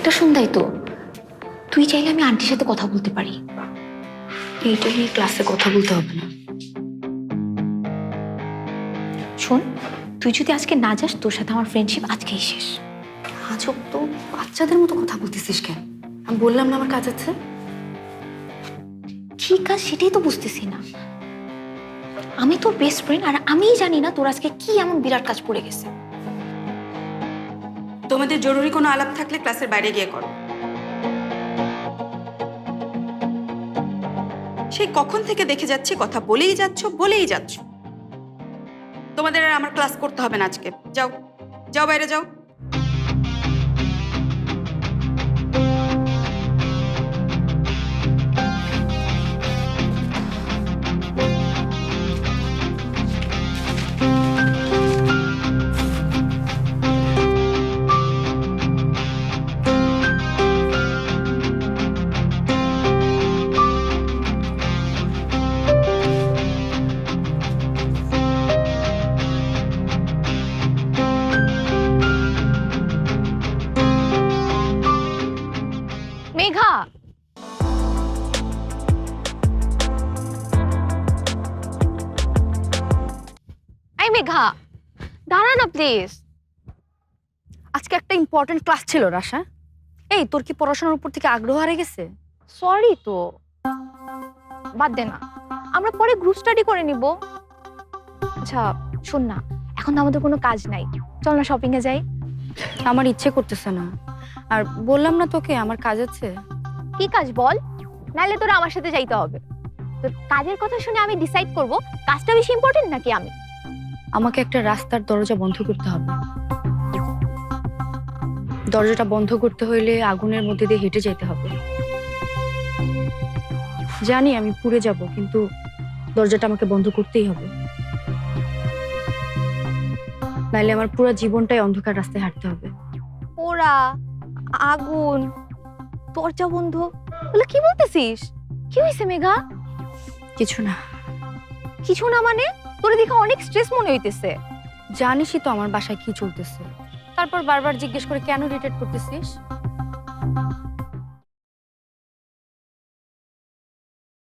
একটা সন্ধ্যায় তো তুই চাইলে আমি আন্টির সাথে কথা বলতে পারি। এইটা নিয়ে ক্লাসে কথা বলতে হবে না। শোন, তুই যদি আজকে না যাস তোর সাথে আমার ফ্রেন্ডশিপ আজকেই শেষ। আজব তো, বাচ্চাদের মতো কথা বলতেছিস কেন? আমি বললাম না আমার কাজ আছে। কি কাজ সেটাই তো বুঝতেছি না। আমি তোর বেস্ট ফ্রেন্ড আর আমিই জানি না তোর আজকে কি এমন বিরাট কাজ পড়ে গেছে। তোমাদের জরুরি কোনো আলাপ থাকলে ক্লাসের বাইরে গিয়ে করো। সেই কখন থেকে দেখে যাচ্ছি কথা বলেই যাচ্ছ। তোমাদের আর আমার ক্লাস করতে হবে না আজকে। যাও যাও, বাইরে যাও। মেঘা, এই মেঘা দাঁড়া না প্লিজ। আজকে একটা ইম্পর্টেন্ট ক্লাস ছিল রাশা। এই তোর কি পড়াশোনার উপর থেকে আগ্রহ হারিয়ে গেছে? সরি তো, বাদ দে না, আমরা পরে গ্রুপ স্টাডি করে নিব। আচ্ছা শোন না, এখন তো আমাদের কোনো কাজ নাই, চল না শপিং এ যাই। আমার ইচ্ছে করতেছে না। আর বললাম না তোকে আমার কাজ আছে। কি কাজ বল, নাহলে তোরা আমার সাথে যাইতে হবে। তোর কাজের কথা শুনে আমি ডিসাইড করব কাজটা বেশি ইম্পর্টেন্ট নাকি আমি। আমাকে একটা রাস্তার দরজা বন্ধ করতে হবে। দরজাটা বন্ধ করতে হইলে আগুনের মধ্যে দিয়ে হেঁটে যেতে হবে। জানি আমি পুড়ে যাব, কিন্তু দরজাটা আমাকে বন্ধ করতেই হবে, নাইলে আমার পুরো জীবনটাই অন্ধকার রাস্তায় হাঁটতে হবে। পোড়া, আগুন, দরজা বন্ধ, বলে কি বলতেছিস? কি হয়েছে মেঘা? কিছু না। কিছু না মানে? তোর দেখে অনেক স্ট্রেস মনে হইতেছে। জানিসই তো আমার বাসায় কি চলতেছে, তারপর বারবার জিজ্ঞেস করে কেন রিটেট করতেছিস?